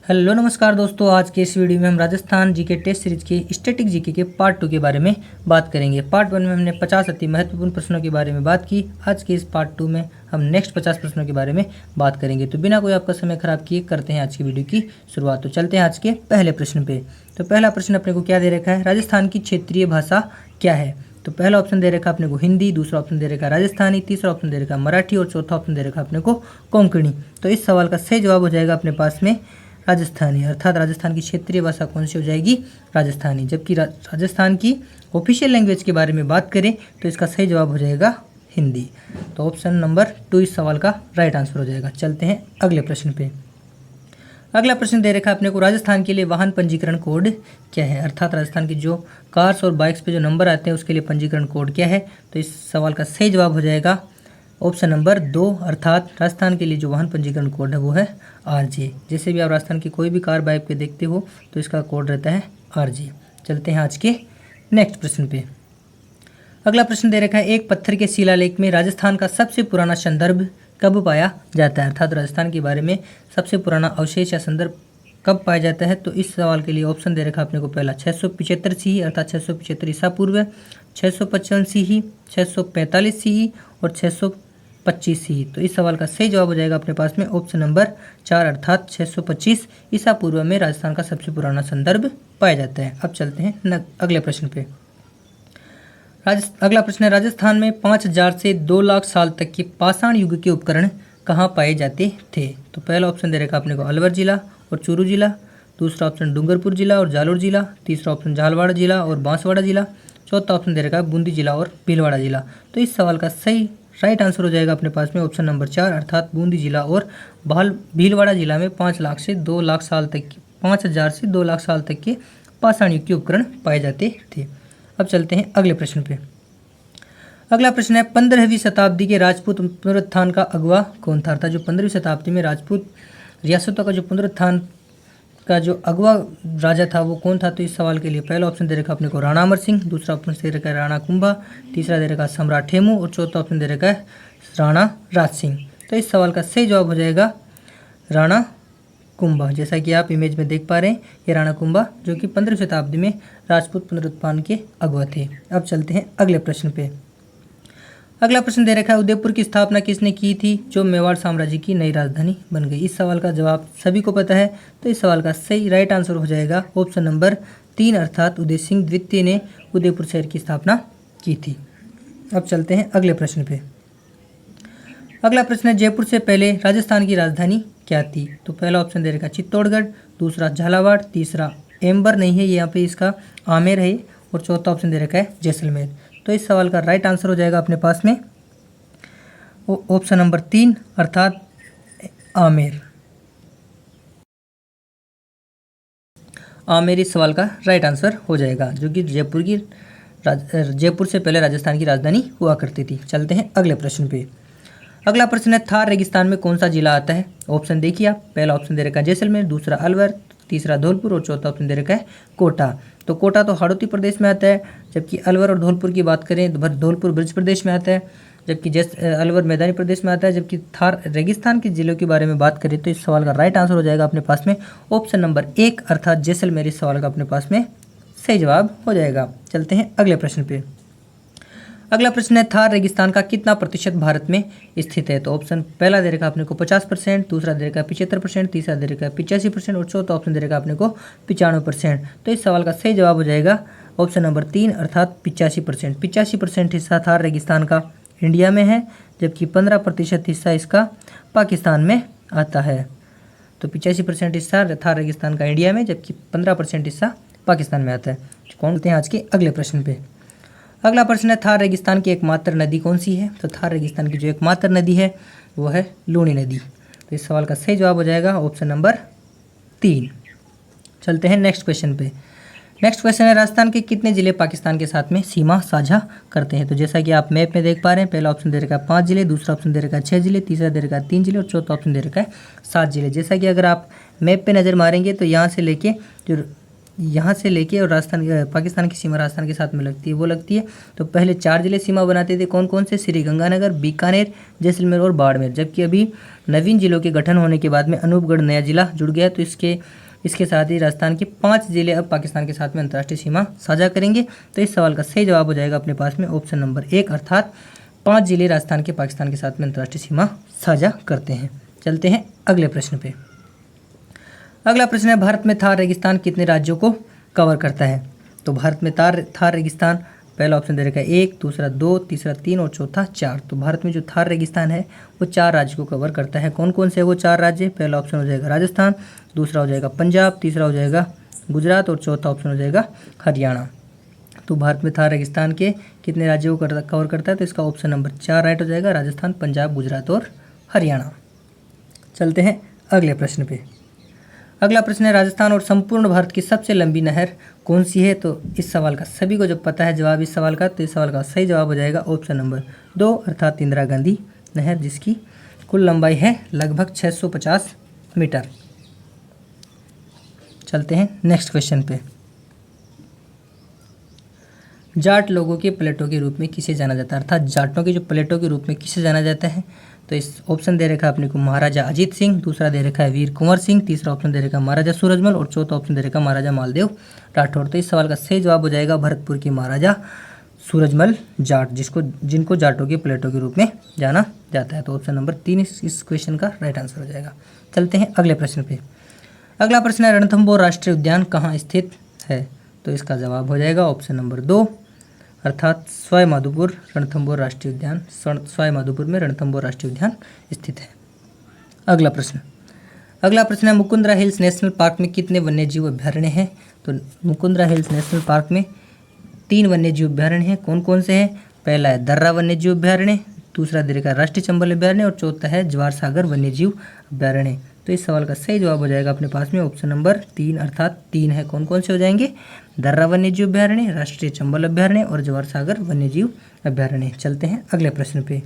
Hello नमस्कार दोस्तों, आज के इस वीडियो में हम राजस्थान जीके टेस्ट सीरीज के स्टैटिक जीके के पार्ट 2 के बारे में बात करेंगे। पार्ट 1 में हमने 50 अति महत्वपूर्ण प्रश्नों के बारे में बात की। आज के इस पार्ट 2 में हम नेक्स्ट 50 प्रश्नों के बारे में बात करेंगे। तो बिना कोई आपका समय खराब किए करते हैं आज की वीडियो की शुरुआत। तो चलते हैं आज के पहले प्रश्न पे। तो पहला प्रश्न अपने को क्या दे रखा है, राजस्थान की क्षेत्रीय भाषा क्या है। तो पहला ऑप्शन दे रखा अपने को हिंदी, दूसरा ऑप्शन दे रखा राजस्थानी, तीसरा ऑप्शन दे रखा मराठी और चौथा ऑप्शन दे रखा अपने को कोंकणी। तो इस सवाल का सही जवाब हो जाएगा अपने पास में राजस्थानी, अर्थात राजस्थान की क्षेत्रीय भाषा कौन सी हो जाएगी, राजस्थानी। जबकि राजस्थान की ऑफिशियल लैंग्वेज के बारे में बात करें तो इसका सही जवाब हो जाएगा हिंदी। तो ऑप्शन नंबर 2 इस सवाल का राइट आंसर हो जाएगा। चलते हैं अगले प्रश्न पे। अगला प्रश्न दे रखा है अपने को, राजस्थान के लिए वाहन पंजीकरण कोड क्या है, अर्थात राजस्थान की जो कार्स और बाइक्स पे जो नंबर आते हैं उसके लिए पंजीकरण कोड क्या है। तो इस सवाल का सही जवाब हो जाएगा ऑप्शन नंबर 2, अर्थात राजस्थान के लिए जो वाहन पंजीकरण कोड है वो है RJ। जैसे भी आप राजस्थान की कोई भी कार बाइक पे देखते हो तो इसका कोड रहता है RJ। चलते हैं आज के नेक्स्ट प्रश्न पे। अगला प्रश्न दे रखा है, एक पत्थर के शिलालेख में राजस्थान का सबसे पुराना संदर्भ कब पाया जाता है, अर्थात राजस्थान के बारे में सबसे पुराना अवशेष या संदर्भ कब पाया जाता है। तो इस सवाल के लिए ऑप्शन दे रखा अपने को, पहला 675 CE अर्थात 675 ईसा पूर्व, 655 CE, 645 CE और 625 CE। तो इस सवाल का सही जवाब हो जाएगा अपने पास में ऑप्शन नंबर 4, अर्थात 625 ईसा पूर्व में राजस्थान का सबसे पुराना संदर्भ पाया जाता है। अब चलते हैं अगले प्रश्न पे। अगला प्रश्न है, राजस्थान में 5000 से 2 लाख साल तक के पाषाण युग के उपकरण कहाँ पाए जाते थे। तो पहला ऑप्शन दे रखा अपने को अलवर जिला और चूरू जिला, दूसरा ऑप्शन डूंगरपुर जिला और जालोर जिला, तीसरा ऑप्शन झालवाड़ जिला और बांसवाड़ा जिला, चौथा ऑप्शन दे रखा है बूंदी जिला और भीलवाड़ा जिला। तो इस सवाल का सही राइट आंसर हो जाएगा अपने पास में ऑप्शन नंबर 4, अर्थात बूंदी जिला और भीलवाड़ा जिला में 5,00,000 से 2 लाख साल तक की 5000 से 2 लाख साल तक के पाषाण युग के उपकरण पाए जाते थे। अब चलते हैं अगले प्रश्न पे। अगला प्रश्न है, 15वीं शताब्दी के राजपूत पुनरुत्थान का अगुवा कौन था, अर्थात जो 15वीं शताब्दी में राजपूत रियासतों का जो पुनरुत्थान का जो अगुवा राजा था वो कौन था। तो इस सवाल के लिए पहला ऑप्शन दे रखा अपने को राणा अमर सिंह, दूसरा ऑप्शन दे रखा है राणा कुंभा, तीसरा दे रखा सम्राट हेमू और चौथा ऑप्शन दे रखा है राणा राज सिंह। तो इस सवाल का सही जवाब हो जाएगा राणा कुंभा। जैसा कि आप इमेज में देख पा रहे हैं, ये राणा कुंभा जो कि 15वीं शताब्दी में राजपूत पुनरुत्थान के अगुवा थे। अब चलते हैं अगले प्रश्न पे। अगला प्रश्न दे रखा है, उदयपुर की स्थापना किसने की थी जो मेवाड़ साम्राज्य की नई राजधानी बन गई। इस सवाल का जवाब सभी को पता है। तो इस सवाल का सही राइट आंसर हो जाएगा ऑप्शन नंबर 3, अर्थात उदय सिंह द्वितीय ने उदयपुर शहर की स्थापना की थी। अब चलते हैं अगले प्रश्न पे। अगला प्रश्न है, जयपुर से पहले राजस्थान की राजधानी क्या थी। तो पहला ऑप्शन दे रखा चित्तौड़गढ़, दूसरा झालावाड़, तीसरा एम्बर नहीं है यहाँ पे, इसका आमेर है, और चौथा ऑप्शन दे रखा है जैसलमेर। तो इस सवाल का राइट आंसर हो जाएगा अपने पास में ऑप्शन नंबर 3, अर्थात आमेर। आमेर इस सवाल का राइट आंसर हो जाएगा, जो कि जयपुर से पहले राजस्थान की राजधानी हुआ करती थी। चलते हैं अगले प्रश्न पे। अगला प्रश्न है, थार रेगिस्तान में कौन सा जिला आता है। ऑप्शन देखिए आप, पहला ऑप्शन दे रखा है जैसलमेर, दूसरा अलवर, तीसरा धौलपुर और चौथा ऑप्शन दे रखा है कोटा। तो कोटा तो हाड़ौती प्रदेश में आता है, जबकि अलवर और धौलपुर की बात करें तो धौलपुर ब्रज प्रदेश में आता है, जबकि अलवर मैदानी प्रदेश में आता है। जबकि थार रेगिस्तान के जिलों के बारे में बात करें तो इस सवाल का राइट आंसर हो जाएगा अपने पास में ऑप्शन नंबर 1, अर्थात जैसलमेर इस सवाल का अपने पास में सही जवाब हो जाएगा। चलते हैं अगले प्रश्न पे। अगला प्रश्न है, थार रेगिस्तान का कितना प्रतिशत भारत में स्थित है। तो ऑप्शन पहला दे रखा अपने को 50%, दूसरा दे रखा 75%, तीसरा दे रखा 85% और चौथा ऑप्शन दे रखा अपने को 95%। तो इस सवाल का सही जवाब हो जाएगा ऑप्शन नंबर 3, अर्थात 85%। 85% हिस्सा थार रेगिस्तान का इंडिया में है, जबकि 15% हिस्सा इसका पाकिस्तान में आता है। तो 85% हिस्सा थार रेगिस्तान का इंडिया में, जबकि 15% हिस्सा पाकिस्तान में आता है। कौन बोलते हैं आज के अगले प्रश्न पे। अगला प्रश्न है, थार रेगिस्तान की एकमात्र नदी कौन सी है। तो थार रेगिस्तान की जो एकमात्र नदी है वो है लूणी नदी। तो इस सवाल का सही जवाब हो जाएगा ऑप्शन नंबर 3। चलते हैं नेक्स्ट क्वेश्चन पे। नेक्स्ट क्वेश्चन है, राजस्थान के कितने जिले पाकिस्तान के साथ में सीमा साझा करते हैं। तो जैसा कि आप मैप में देख पा रहे हैं, पहला ऑप्शन दे रखा है 5 जिले, दूसरा ऑप्शन दे रखा है 6 जिले, तीसरा दे रखा है 3 जिले और चौथा ऑप्शन दे रखा है 7 जिले। जैसा कि अगर आप मैप पे नज़र मारेंगे तो यहाँ से लेके जो यहाँ से लेके और पाकिस्तान की सीमा राजस्थान के साथ में लगती है, वो लगती है। तो पहले 4 जिले सीमा बनाते थे, कौन कौन से? श्री गंगानगर, बीकानेर, जैसलमेर और बाड़मेर। जबकि अभी नवीन जिलों के गठन होने के बाद में अनूपगढ़ नया जिला जुड़ गया। तो इसके साथ ही राजस्थान के 5 जिले अब पाकिस्तान के साथ में अंतर्राष्ट्रीय सीमा साझा करेंगे। तो इस सवाल का सही जवाब हो जाएगा अपने पास में ऑप्शन नंबर 1, अर्थात 5 जिले राजस्थान के पाकिस्तान के साथ में अंतर्राष्ट्रीय सीमा साझा करते हैं। चलते हैं अगले प्रश्न पे। अगला प्रश्न है, भारत में थार रेगिस्तान कितने राज्यों को कवर करता है? तो भारत में थार रेगिस्तान, पहला ऑप्शन दे रखा है 1, दूसरा 2, तीसरा 3 और चौथा 4। तो भारत में जो थार रेगिस्तान है वो 4 राज्य को कवर करता है। कौन कौन से वो 4 राज्य? पहला ऑप्शन हो जाएगा राजस्थान, दूसरा हो जाएगा पंजाब, तीसरा हो जाएगा गुजरात और चौथा ऑप्शन हो जाएगा हरियाणा। तो भारत में थार रेगिस्तान के कितने राज्यों को कवर करता है? तो इसका ऑप्शन नंबर 4 राइट हो जाएगा, राजस्थान, पंजाब, गुजरात और हरियाणा। चलते हैं अगले प्रश्न पे। अगला प्रश्न है, राजस्थान और संपूर्ण भारत की सबसे लंबी नहर कौन सी है? तो इस सवाल का सभी को जब पता है जवाब इस सवाल का, तो इस सवाल का सही जवाब हो जाएगा ऑप्शन नंबर 2, अर्थात इंदिरा गांधी नहर, जिसकी कुल लंबाई है लगभग 650 मीटर। चलते हैं नेक्स्ट क्वेश्चन पे। जाट लोगों के प्लेटों के रूप में किसे जाना जाता है? अर्थात जाटों के जो प्लेटों के रूप में किसे जाना जाता है? तो इस ऑप्शन दे रखा है अपने को महाराजा अजीत सिंह, दूसरा दे रखा है वीर कुंवर सिंह, तीसरा ऑप्शन दे रखा है महाराजा सूरजमल और चौथा ऑप्शन दे रखा है महाराजा मालदेव राठौर। तो इस सवाल का सही जवाब हो जाएगा भरतपुर के महाराजा सूरजमल जाट, जिनको जाटों के प्लेटों के रूप में जाना जाता है। तो ऑप्शन नंबर 3 इस क्वेश्चन का राइट आंसर हो जाएगा। चलते हैं अगले प्रश्न पे। अगला प्रश्न है, रणथंभौर राष्ट्रीय उद्यान कहाँ स्थित है? तो इसका जवाब हो जाएगा ऑप्शन नंबर 2, अर्थात सवाई माधोपुर रणथंभौर राष्ट्रीय उद्यान, सवाई माधोपुर में रणथंभौर राष्ट्रीय उद्यान स्थित है। अगला प्रश्न है, मुकुंदरा हिल्स नेशनल पार्क में कितने वन्यजीव अभ्यारण्य हैं? तो मुकुंदरा हिल्स नेशनल पार्क में 3 वन्यजीव अभ्यारण्य हैं। कौन कौन से हैं? पहला है दर्रा वन्यजीव अभ्यारण्य, दूसरा दे रखा है राष्ट्रीय चंबल अभ्यारण्य और चौथा है जवार सागर वन्यजीव अभ्यारण्य। तो इस सवाल का सही जवाब हो जाएगा अपने पास में ऑप्शन नंबर 3, अर्थात 3 है। कौन कौन से हो जाएंगे? दर्रा वन्यजीव अभ्यारण्य, राष्ट्रीय चंबल अभ्यारण्य और जवार सागर वन्यजीव अभ्यारण्य। चलते हैं अगले प्रश्न पे।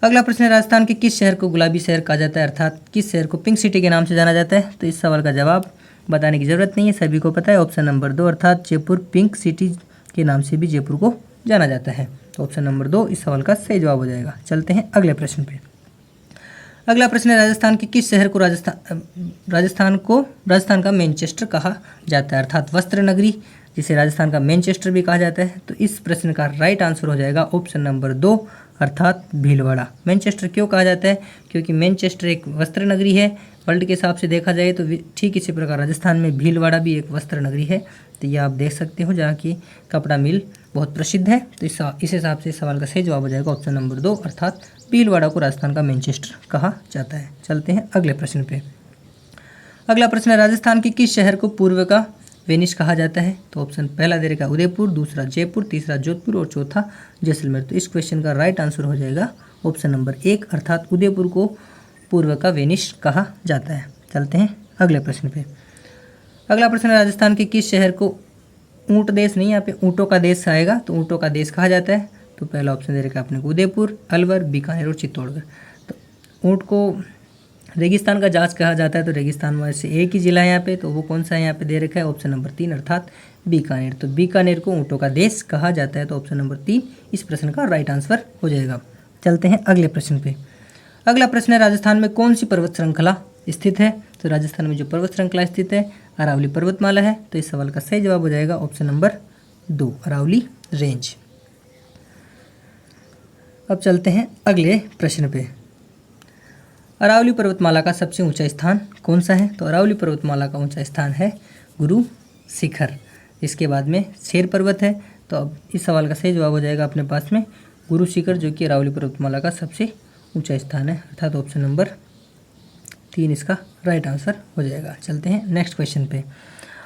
अगला प्रश्न है, राजस्थान के किस शहर को गुलाबी शहर कहा जाता है? अर्थात किस शहर को पिंक सिटी के नाम से जाना जाता है? तो इस सवाल का जवाब बताने की जरूरत नहीं है, सभी को पता है, ऑप्शन नंबर 2, अर्थात जयपुर पिंक सिटी के नाम से भी जयपुर को जाना जाता है। तो ऑप्शन नंबर 2 इस सवाल का सही जवाब हो जाएगा। चलते हैं अगले प्रश्न पे। अगला प्रश्न है, राजस्थान के किस शहर को राजस्थान का मैनचेस्टर कहा जाता है? अर्थात वस्त्र नगरी, जिसे राजस्थान का मैनचेस्टर भी कहा जाता है। तो इस प्रश्न का राइट आंसर हो जाएगा ऑप्शन नंबर 2, अर्थात भीलवाड़ा। मैनचेस्टर क्यों कहा जाता है? क्योंकि मैनचेस्टर एक वस्त्र नगरी है। वर्ल्ड के हिसाब से देखा जाए तो ठीक इसी प्रकार राजस्थान में भीलवाड़ा भी एक वस्त्र नगरी है। तो ये आप देख सकते हो, जहाँ की कपड़ा मिल बहुत प्रसिद्ध है। तो इस हिसाब से इस सवाल का सही जवाब हो जाएगा ऑप्शन नंबर 2, अर्थात भीलवाड़ा को राजस्थान का मैनचेस्टर कहा जाता है। चलते हैं अगले प्रश्न पे। अगला प्रश्न है, राजस्थान के किस शहर को पूर्व का वेनिस कहा जाता है? तो ऑप्शन पहला दे रखा उदयपुर, दूसरा जयपुर, तीसरा जोधपुर और चौथा जैसलमेर। तो इस क्वेश्चन का राइट आंसर हो जाएगा ऑप्शन नंबर 1, अर्थात उदयपुर को पूर्व का वेनिस कहा जाता है। चलते हैं अगले प्रश्न पे। अगला प्रश्न है, राजस्थान के किस शहर को ऊँट देश नहीं, यहाँ पे ऊँटों का देश आएगा, तो ऊँटों का देश कहा जाता है? तो पहला ऑप्शन दे रखा है अपने को उदयपुर, अलवर, बीकानेर और चित्तौड़गढ़। तो ऊँट को रेगिस्तान का जांच कहा जाता है, तो रेगिस्तान में से एक ही जिला है यहाँ पे, तो वो कौन सा है यहाँ पे दे रखा है? ऑप्शन नंबर 3, अर्थात बीकानेर। तो बीकानेर को ऊँटों का देश कहा जाता है। तो ऑप्शन नंबर 3 इस प्रश्न का राइट आंसर हो जाएगा। चलते हैं अगले प्रश्न पे। अगला प्रश्न है, राजस्थान में कौन सी पर्वत श्रृंखला स्थित है? तो राजस्थान में जो पर्वत श्रृंखला स्थित है अरावली पर्वतमाला है। तो इस सवाल का सही जवाब हो जाएगा ऑप्शन नंबर 2, अरावली रेंज। अब चलते हैं अगले प्रश्न पे। अरावली पर्वतमाला का सबसे ऊंचा स्थान कौन सा है? तो अरावली पर्वतमाला का ऊंचा स्थान है गुरु शिखर। इसके बाद में शेर पर्वत है। तो अब इस सवाल का सही जवाब हो जाएगा अपने पास में गुरु शिखर, जो कि अरावली पर्वतमाला का सबसे ऊंचा स्थान है, अर्थात ऑप्शन नंबर 3 इसका राइट आंसर हो जाएगा। चलते हैं नेक्स्ट क्वेश्चन पे।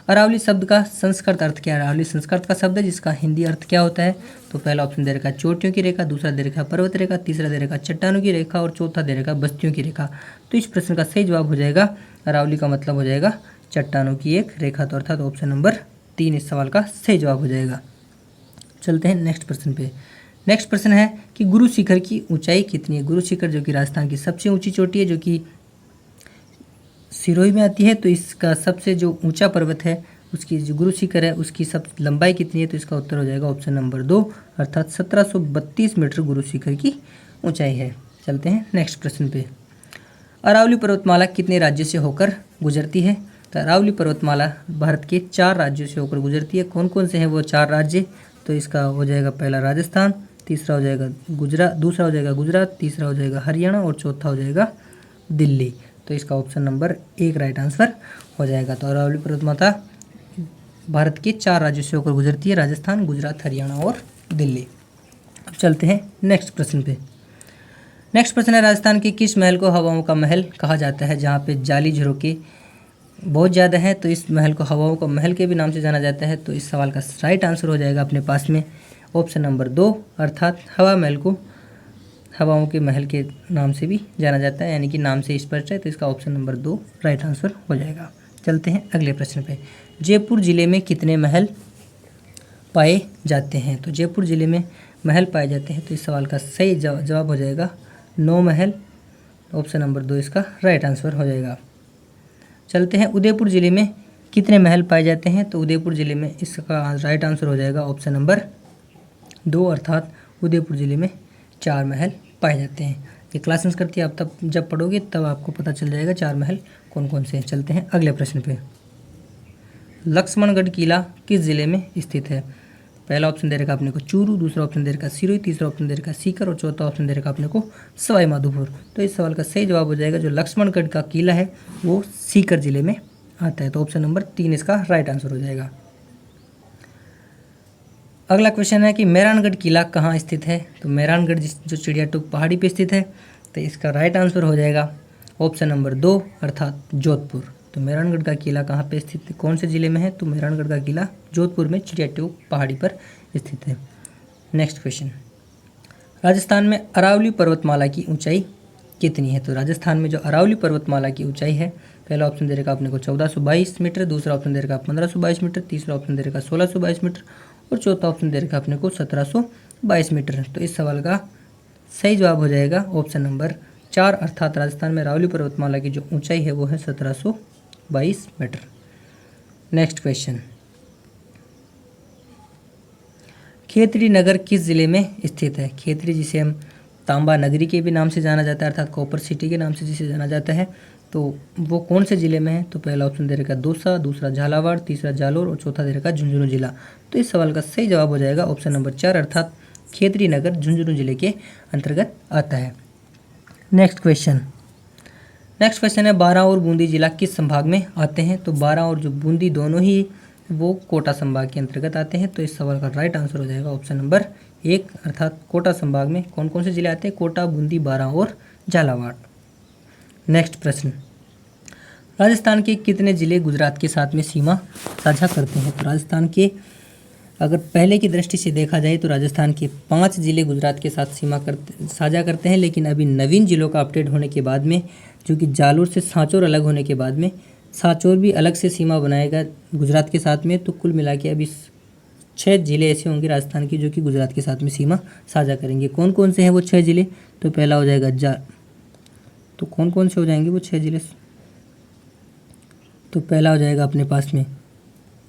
अरावली शब्द का संस्कृत अर्थ क्या है? अरावली संस्कृत का शब्द है, जिसका हिंदी अर्थ क्या होता है? तो पहला ऑप्शन दे रखा है चोटियों की रेखा, दूसरा दे रखा है पर्वत रेखा, तीसरा दे रखा है चट्टानों की रेखा और चौथा दे रखा है बस्तियों की रेखा। तो इस प्रश्न का सही जवाब हो जाएगा अरावली का मतलब हो जाएगा चट्टानों की एक रेखा। तो अर्थात ऑप्शन नंबर 3 इस सवाल का सही जवाब हो जाएगा। चलते हैं नेक्स्ट प्रश्न पे। नेक्स्ट प्रश्न है कि गुरु शिखर की ऊंचाई कितनी है? गुरु शिखर जो कि राजस्थान की सबसे ऊंची चोटी है, जो कि सिरोही में आती है। तो इसका सबसे जो ऊंचा पर्वत है उसकी जो गुरु शिखर है उसकी सब लंबाई कितनी है, तो इसका उत्तर हो जाएगा ऑप्शन नंबर 2 अर्थात 1732 मीटर गुरु शिखर की ऊंचाई है। चलते हैं नेक्स्ट प्रश्न पे। अरावली पर्वतमाला कितने राज्यों से होकर गुजरती है? तो अरावली पर्वतमाला भारत के 4 राज्यों से होकर गुजरती है। कौन कौन से हैं वो 4 राज्य? तो इसका हो जाएगा पहला राजस्थान, तीसरा हो जाएगा गुजरात, दूसरा हो जाएगा गुजरात, तीसरा हो जाएगा हरियाणा और चौथा हो जाएगा दिल्ली। तो इसका ऑप्शन नंबर 1 राइट आंसर हो जाएगा। तो अरावली पर्वतमाला भारत के 4 राज्यों से होकर गुजरती है, राजस्थान, गुजरात, हरियाणा और दिल्ली। अब चलते हैं नेक्स्ट प्रश्न पे। नेक्स्ट प्रश्न है, राजस्थान के किस महल को हवाओं का महल कहा जाता है? जहाँ पे जाली झरोके बहुत ज़्यादा है तो इस महल को हवाओं का महल के भी नाम से जाना जाता है। तो इस सवाल का राइट आंसर हो जाएगा अपने पास में ऑप्शन नंबर 2 अर्थात हवा महल को हवाओं के महल के नाम से भी जाना जाता है, यानी कि नाम से स्पष्ट है। तो इसका ऑप्शन नंबर 2 राइट आंसर हो जाएगा। चलते हैं अगले प्रश्न पे। जयपुर जिले में कितने महल पाए जाते हैं? तो जयपुर जिले में महल पाए जाते हैं। तो इस सवाल का सही जवाब हो जाएगा 9 महल। ऑप्शन नंबर 2 इसका राइट आंसर हो जाएगा। चलते हैं उदयपुर जिले में कितने महल पाए जाते हैं? तो उदयपुर जिले में इसका राइट आंसर हो जाएगा ऑप्शन नंबर 2 अर्थात उदयपुर जिले में 4 महल पाए जाते हैं। ये क्लासेस करती है, आप तब जब पढ़ोगे तब आपको पता चल जाएगा 4 महल कौन कौन से हैं। चलते हैं अगले प्रश्न पे। लक्ष्मणगढ़ किला किस जिले में स्थित है? पहला ऑप्शन दे रखा आपने को चूरू, दूसरा ऑप्शन दे रखा सिरोही, तीसरा ऑप्शन दे रखा सीकर और चौथा ऑप्शन दे रखा आपने को सवाई माधोपुर। तो इस सवाल का सही जवाब हो जाएगा जो लक्ष्मणगढ़ का किला है वो सीकर जिले में आता है। तो ऑप्शन नंबर 3 इसका राइट आंसर हो जाएगा। अगला क्वेश्चन है कि मेहरानगढ़ किला कहाँ स्थित है? तो मेहरानगढ़ जो चिड़ियाटूक पहाड़ी पे स्थित है। तो इसका राइट आंसर हो जाएगा ऑप्शन नंबर 2 अर्थात जोधपुर। तो मेहरानगढ़ का किला कहाँ पे स्थित है, कौन से जिले में है? तो मेहरानगढ़ का किला जोधपुर में चिड़ियाटूक पहाड़ी पर स्थित है। नेक्स्ट क्वेश्चन, राजस्थान में अरावली पर्वतमाला की ऊंचाई कितनी है? तो राजस्थान में जो अरावली पर्वतमाला की ऊंचाई है, पहला ऑप्शन दे रखा आपने को 1422 मीटर, दूसरा ऑप्शन दे रखा 1522 मीटर, तीसरा ऑप्शन दे रखा 1622 मीटर और चौथा ऑप्शन दे रखा आपने को 1722 मीटर। तो इस सवाल का सही जवाब हो जाएगा ऑप्शन नंबर 4 अर्थात राजस्थान में अरावली पर्वतमाला की जो ऊंचाई है वो है 1722 मीटर। नेक्स्ट क्वेश्चन, खेतड़ी नगर किस जिले में स्थित है? खेतड़ी जिसे हम तांबा नगरी के भी नाम से जाना जाता है अर्थात कॉपर सिटी के नाम से जिसे जाना जाता है, तो वो कौन से ज़िले में है? तो पहला ऑप्शन दे रखा दौसा, दूसरा झालावाड़, तीसरा जालोर और चौथा दे रखा झुंझुनू जिला। तो इस सवाल का सही जवाब हो जाएगा ऑप्शन नंबर 4 अर्थात खेतड़ी नगर झुंझुनू जिले के अंतर्गत आता है। नेक्स्ट क्वेश्चन है, बारां और बूंदी जिला किस संभाग में आते हैं? तो बारां और जो बूंदी दोनों ही वो कोटा संभाग के अंतर्गत आते हैं। तो इस सवाल का राइट आंसर हो जाएगा ऑप्शन नंबर 1 अर्थात कोटा संभाग में कौन कौन से जिले आते हैं? कोटा, बूंदी, बारां और झालावाड़। नेक्स्ट प्रश्न, राजस्थान के कितने जिले गुजरात के साथ में सीमा साझा करते हैं? तो राजस्थान के अगर पहले की दृष्टि से देखा जाए तो राजस्थान के 5 जिले गुजरात के साथ सीमा साझा करते हैं, लेकिन अभी नवीन जिलों का अपडेट होने के बाद में, जो कि जालोर से सांचौर अलग होने के बाद में सांचौर भी अलग से सीमा बनाएगा गुजरात के साथ में। तो कुल मिला के अभी 6 जिले ऐसे होंगे राजस्थान के जो कि गुजरात के साथ में सीमा साझा करेंगे। कौन कौन से हैं वो 6 जिले? तो पहला हो जाएगा तो कौन कौन से हो जाएंगे वो 6 जिले? तो पहला हो जाएगा अपने पास में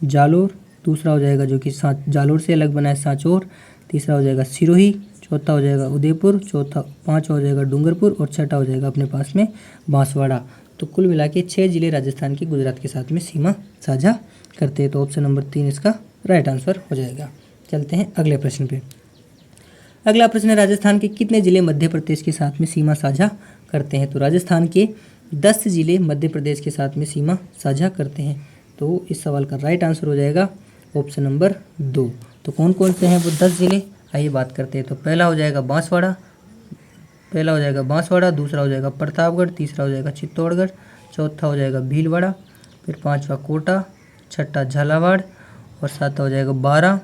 जालोर, दूसरा हो जाएगा जो कि जालोर से अलग बना है सांचौर, तीसरा हो जाएगा सिरोही, चौथा हो जाएगा उदयपुर, पाँचवा हो जाएगा डूंगरपुर और छठा हो जाएगा अपने पास में बांसवाड़ा। तो कुल मिला के 6 जिले राजस्थान के गुजरात के साथ में सीमा साझा करते हैं। तो ऑप्शन नंबर 3 इसका राइट आंसर हो जाएगा। चलते हैं अगले प्रश्न पे। अगला प्रश्न है, राजस्थान के कितने जिले मध्य प्रदेश के साथ में सीमा साझा करते हैं? तो राजस्थान के 10 जिले मध्य प्रदेश के साथ में सीमा साझा करते हैं। तो इस सवाल का राइट आंसर हो जाएगा ऑप्शन नंबर 2। तो कौन कौन से हैं वो 10 जिले, आइए बात करते हैं। तो पहला हो जाएगा बांसवाड़ा, दूसरा हो जाएगा प्रतापगढ़, तीसरा हो जाएगा चित्तौड़गढ़, चौथा हो जाएगा भीलवाड़ा, फिर 5वां कोटा, छठा झालावाड़ और 7वां हो जाएगा बारां,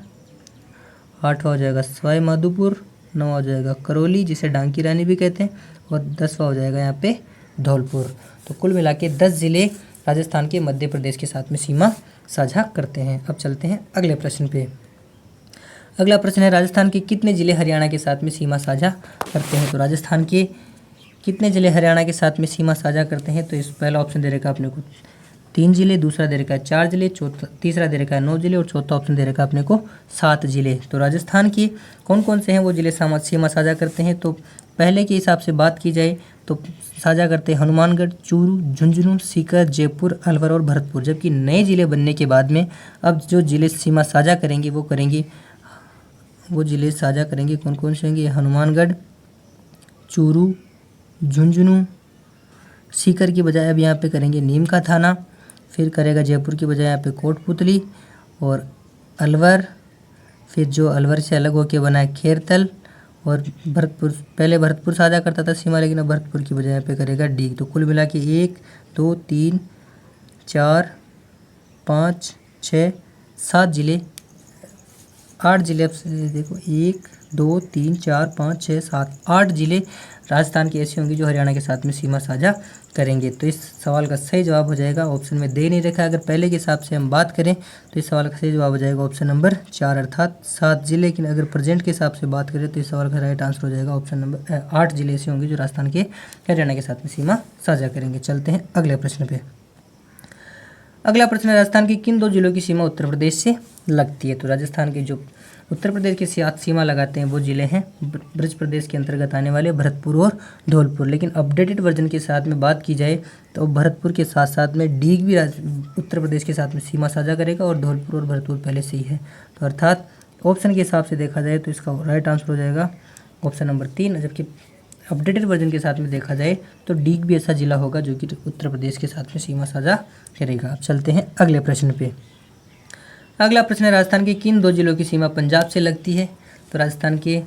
8वां हो जाएगा सवाई माधोपुर, 9वां हो जाएगा करौली जिसे डांग की रानी भी कहते हैं और 10वां हो जाएगा यहाँ पे धौलपुर। तो कुल मिला के 10 जिले राजस्थान के मध्य प्रदेश के साथ में सीमा साझा करते हैं। अब चलते हैं अगले प्रश्न पे। अगला प्रश्न है, राजस्थान के कितने जिले हरियाणा के साथ में सीमा साझा करते हैं? तो राजस्थान के कितने जिले हरियाणा के साथ में सीमा साझा करते हैं? तो इस पहला ऑप्शन दे रखा आपने को 3 जिले, दूसरा दे रखा है 4 जिले, तीसरा दे रखा है 9 जिले और चौथा ऑप्शन दे रखा है अपने को 7 जिले। तो राजस्थान की कौन कौन से हैं वो जिले सीमा साझा करते हैं? तो पहले के हिसाब से बात की जाए तो साझा करते हैं हनुमानगढ़, चूरू, झुंझुनू, सीकर, जयपुर, अलवर और भरतपुर। जबकि नए जिले बनने के बाद में अब जो जिले सीमा साझा करेंगे वो जिले साझा करेंगे कौन कौन से होंगे? हनुमानगढ़, चूरू, झुंझुनू, सीकर की बजाय अब यहाँ पे करेंगे नीम का थाना, फिर करेगा जयपुर की बजाय यहाँ पे कोटपुतली और अलवर, फिर जो अलवर से अलग होके बना है खेरतल और भरतपुर। पहले भरतपुर साझा करता था सीमा, लेकिन अब भरतपुर की बजाय यहाँ पे करेगा डीग। तो कुल मिला के 1 2 3 4 5 6 7 जिले, 8 जिले। अब देखो 1 2 3 4 5 6 7 8 जिले राजस्थान के ऐसे होंगे जो हरियाणा के साथ में सीमा साझा करेंगे। तो इस सवाल का सही जवाब हो जाएगा, ऑप्शन में दे नहीं रखा है। अगर पहले के हिसाब से हम बात करें तो इस सवाल का सही जवाब हो जाएगा ऑप्शन नंबर 4 अर्थात 7 जिले। लेकिन अगर प्रेजेंट के हिसाब से बात करें तो इस सवाल का राइट आंसर हो जाएगा ऑप्शन नंबर 8 जिले ऐसे होंगे जो राजस्थान के हरियाणा के साथ में सीमा साझा करेंगे। चलते हैं अगले प्रश्न पे। अगला प्रश्न है, राजस्थान की किन 2 जिलों की सीमा उत्तर प्रदेश से लगती है? तो राजस्थान के जो उत्तर प्रदेश के साथ सीमा लगाते हैं वो जिले हैं ब्रज प्रदेश के अंतर्गत आने वाले भरतपुर और धौलपुर। लेकिन अपडेटेड वर्जन के साथ में बात की जाए तो भरतपुर के साथ साथ में डीग भी उत्तर प्रदेश के साथ में सीमा साझा करेगा और धौलपुर और भरतपुर पहले से ही है। तो अर्थात ऑप्शन के हिसाब से देखा जाए तो इसका राइट आंसर हो जाएगा ऑप्शन नंबर 3। जबकि अपडेटेड वर्जन के साथ में देखा जाए तो डीग भी ऐसा जिला होगा जो कि उत्तर प्रदेश के साथ में सीमा साझा करेगा। अब चलते हैं अगले प्रश्न पे। अगला प्रश्न है, राजस्थान के किन 2 जिलों की सीमा पंजाब से लगती है? तो राजस्थान के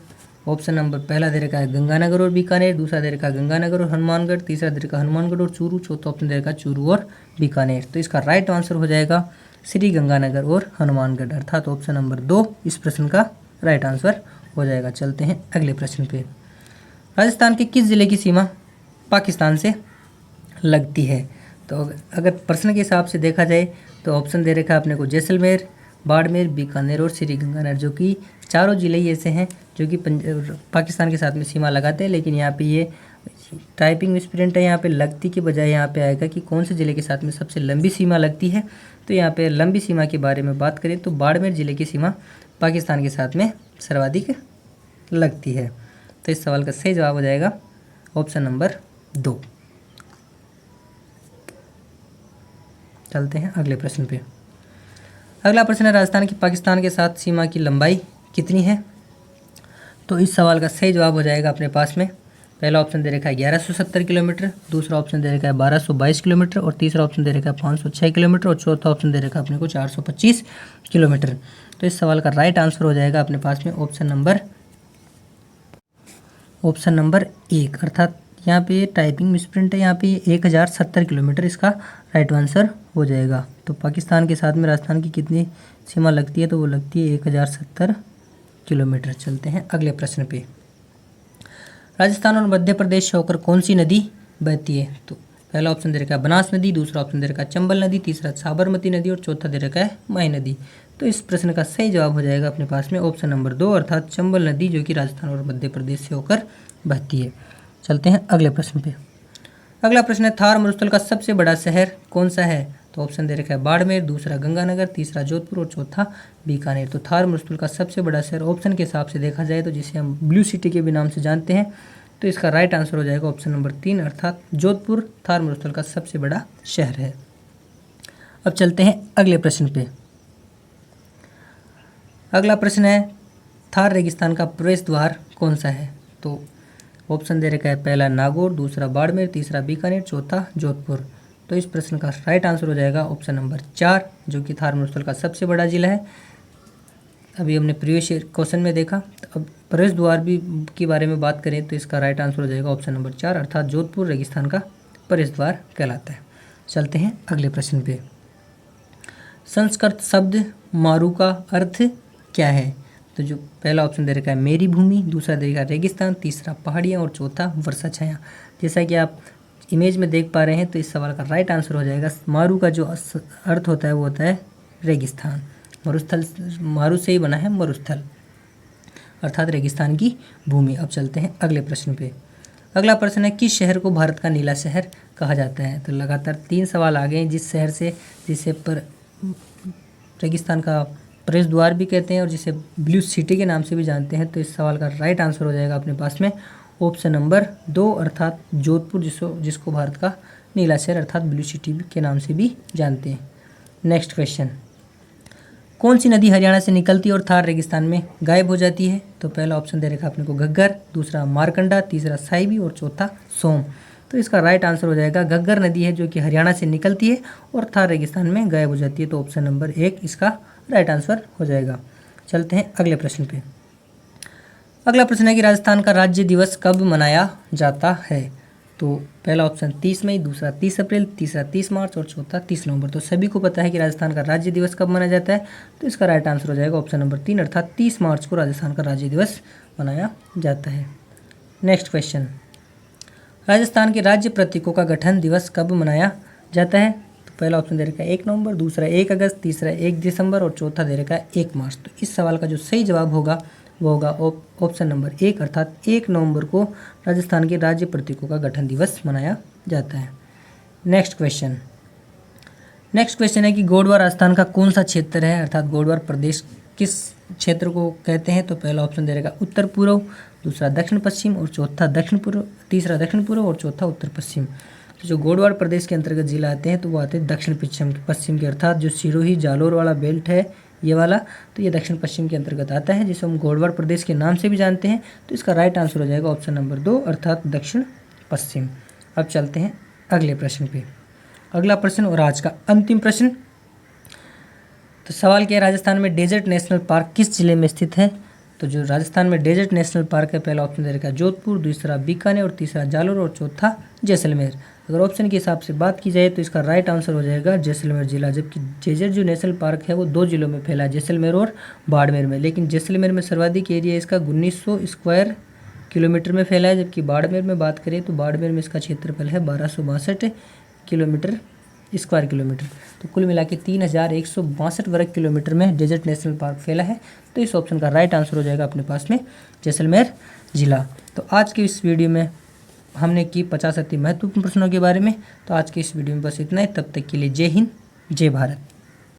ऑप्शन नंबर पहला दे रखा है गंगानगर और बीकानेर, दूसरा दे रखा है गंगानगर और हनुमानगढ़, तीसरा दे रखा है हनुमानगढ़ और चूरू, चौथा ऑप्शन दे रखा है चूरू और बीकानेर। तो इसका राइट आंसर हो जाएगा श्री गंगानगर और हनुमानगढ़ अर्थात ऑप्शन नंबर 2 इस प्रश्न का राइट आंसर हो जाएगा। चलते हैं अगले प्रश्न पे। राजस्थान के किस जिले की सीमा पाकिस्तान से लगती है? तो अगर प्रश्न के हिसाब से देखा जाए तो ऑप्शन दे रखा है अपने को जैसलमेर, बाड़मेर, बीकानेर और श्रीगंगानगर, जो कि चारों जिले ही ऐसे हैं जो कि पाकिस्तान के साथ में सीमा लगाते हैं। लेकिन यहाँ पे ये टाइपिंग मिसप्रिंट है, यहाँ पे लगती के बजाय यहाँ पे आएगा कि कौन से ज़िले के साथ में सबसे लंबी सीमा लगती है। तो यहाँ पे लंबी सीमा के बारे में बात करें तो बाड़मेर ज़िले की सीमा पाकिस्तान के साथ में सर्वाधिक लगती है। तो इस सवाल का सही जवाब हो जाएगा ऑप्शन नंबर 2। चलते हैं अगले प्रश्न पे। अगला प्रश्न है, राजस्थान की पाकिस्तान के साथ सीमा की लंबाई कितनी है? तो इस सवाल का सही जवाब हो जाएगा अपने पास में पहला ऑप्शन दे रखा है 1170 किलोमीटर, दूसरा ऑप्शन दे रखा है 1222 किलोमीटर और तीसरा ऑप्शन दे रखा है 506 किलोमीटर और चौथा ऑप्शन दे रखा है अपने को 425 किलोमीटर। तो इस सवाल का राइट आंसर हो जाएगा अपने पास में ऑप्शन नंबर 1 अर्थात यहाँ पे टाइपिंग मिसप्रिंट है, यहाँ पे 1070 किलोमीटर इसका राइट आंसर हो जाएगा। तो पाकिस्तान के साथ में राजस्थान की कितनी सीमा लगती है? तो वो लगती है 1070 किलोमीटर। चलते हैं अगले प्रश्न पे। राजस्थान और मध्य प्रदेश से होकर कौन सी नदी बहती है? तो पहला ऑप्शन दे रखा है बनास नदी, दूसरा ऑप्शन दे रखा है चंबल नदी, तीसरा साबरमती नदी और चौथा दे रखा है माही नदी। तो इस प्रश्न का सही जवाब हो जाएगा अपने पास में ऑप्शन नंबर 2 अर्थात चंबल नदी, जो कि राजस्थान और मध्य प्रदेश से होकर बहती है। चलते हैं अगले प्रश्न पे। अगला प्रश्न है, थार मरुस्थल का सबसे बड़ा शहर कौन सा है? तो ऑप्शन दे रखा है बाड़मेर, दूसरा गंगानगर, तीसरा जोधपुर और चौथा बीकानेर। तो थार मरुस्थल का सबसे बड़ा शहर ऑप्शन के हिसाब से देखा जाए तो जिसे हम ब्लू सिटी के भी नाम से जानते हैं, तो इसका राइट आंसर हो जाएगा ऑप्शन नंबर 3 अर्थात जोधपुर थार मरुस्थल का सबसे बड़ा शहर है। अब चलते हैं अगले प्रश्न पे। अगला प्रश्न है, थार रेगिस्तान का प्रवेश द्वार कौन सा है? तो ऑप्शन दे रखा है पहला नागौर, दूसरा बाड़मेर, तीसरा बीकानेर, चौथा जोधपुर। तो इस प्रश्न का राइट आंसर हो जाएगा ऑप्शन नंबर 4 जो कि थार मरुस्थल का सबसे बड़ा जिला है। अभी हमने प्रीवियस क्वेश्चन में देखा। तो अब प्रवेश द्वार भी के बारे में बात करें तो इसका राइट आंसर हो जाएगा ऑप्शन नंबर 4 अर्थात जोधपुर रेगिस्तान का प्रवेश द्वार कहलाता है। चलते हैं अगले प्रश्न पे। संस्कृत शब्द मारू का अर्थ क्या है? तो जो पहला ऑप्शन दे रखा है मेरी भूमि, दूसरा दे रखा है रेगिस्तान, तीसरा पहाड़ियाँ और चौथा वर्षा छाया। जैसा कि आप इमेज में देख पा रहे हैं तो इस सवाल का राइट आंसर हो जाएगा मारू का जो अर्थ होता है वो होता है रेगिस्तान। मरुस्थल मारू से ही बना है मरुस्थल अर्थात रेगिस्तान की भूमि। अब चलते हैं अगले प्रश्न पे। अगला प्रश्न है, किस शहर को भारत का नीला शहर कहा जाता है। तो लगातार 3 सवाल आ गए जिस शहर से जिसे पर रेगिस्तान का प्रवेश द्वार भी कहते हैं और जिसे ब्लू सिटी के नाम से भी जानते हैं। तो इस सवाल का राइट आंसर हो जाएगा अपने पास में ऑप्शन नंबर 2 अर्थात जोधपुर, जिसको भारत का नीला शहर अर्थात ब्लू सिटी के नाम से भी जानते हैं। नेक्स्ट क्वेश्चन, कौन सी नदी हरियाणा से निकलती है और थार रेगिस्तान में गायब हो जाती है? तो पहला ऑप्शन दे रखा अपने को घग्गर, दूसरा मारकंडा, तीसरा साहिबी और चौथा सोम। तो इसका राइट आंसर हो जाएगा घग्गर नदी है जो कि हरियाणा से निकलती है और थार रेगिस्तान में गायब हो जाती है। तो ऑप्शन नंबर 1 इसका राइट आंसर हो जाएगा। चलते हैं अगले प्रश्न पे। अगला प्रश्न है कि राजस्थान का राज्य दिवस कब मनाया जाता है? तो पहला ऑप्शन 30 मई, दूसरा 30 अप्रैल, तीसरा 30 मार्च और चौथा 30 नवंबर। तो सभी को पता है कि राजस्थान का राज्य दिवस कब मनाया जाता है। तो इसका राइट आंसर हो जाएगा ऑप्शन नंबर 3 अर्थात 30 मार्च को राजस्थान का राज्य दिवस मनाया जाता है। नेक्स्ट क्वेश्चन, राजस्थान के राज्य प्रतीकों का गठन दिवस कब मनाया जाता है? तो पहला ऑप्शन दे रखा है 1 नवंबर, दूसरा 1 अगस्त, तीसरा 1 दिसंबर और चौथा दे रखा है 1 मार्च। तो इस सवाल का जो सही जवाब होगा वो होगा ऑप्शन नंबर 1 अर्थात 1 नवंबर को राजस्थान के राज्य प्रतीकों का गठन दिवस मनाया जाता है। नेक्स्ट क्वेश्चन है कि गोडवार राजस्थान का कौन सा क्षेत्र है अर्थात गोडवार प्रदेश किस क्षेत्र को कहते हैं? तो पहला ऑप्शन दे रहेगा उत्तर पूर्व, दूसरा दक्षिण पश्चिम और चौथा दक्षिण पूर्व, तीसरा दक्षिण पूर्व और चौथा उत्तर पश्चिम। तो जो गोडवार प्रदेश के अंतर्गत जिला आते हैं तो वो आते हैं दक्षिण पश्चिम के अर्थात जो सिरोही जालोर वाला बेल्ट है ये वाला, तो ये दक्षिण पश्चिम के अंतर्गत आता है जिसे हम गोडवार प्रदेश के नाम से भी जानते हैं। तो इसका राइट आंसर हो जाएगा ऑप्शन नंबर 2 अर्थात दक्षिण पश्चिम। अब चलते हैं अगले प्रश्न पे। अगला प्रश्न और आज का अंतिम प्रश्न। तो सवाल क्या है, राजस्थान में डेजर्ट नेशनल पार्क किस जिले में स्थित है? तो जो राजस्थान में डेजर्ट नेशनल पार्क है पहला ऑप्शन दे रखा है जोधपुर, दूसरा बीकानेर और तीसरा जालोर और चौथा जैसलमेर। अगर ऑप्शन के हिसाब से बात की जाए तो इसका राइट आंसर हो जाएगा जैसलमेर जिला। जबकि डेजर्ट जो नेशनल पार्क है वो 2 जिलों में फैला है, जैसलमेर और बाड़मेर में। लेकिन जैसलमेर में सर्वाधिक एरिया इसका 1900 स्क्वायर किलोमीटर में फैला है, जबकि बाड़मेर में बात करें तो बाड़मेर में इसका क्षेत्रफल है 1262 स्क्वायर किलोमीटर। तो कुल मिला के 3162 वर्ग किलोमीटर में डेजर्ट नेशनल पार्क फैला है। तो इस ऑप्शन का राइट आंसर हो जाएगा अपने पास में जैसलमेर जिला। तो आज की इस वीडियो में हमने की 50 अति महत्वपूर्ण प्रश्नों के बारे में। तो आज की इस वीडियो में बस इतना ही। तब तक के लिए जय हिंद, जय भारत।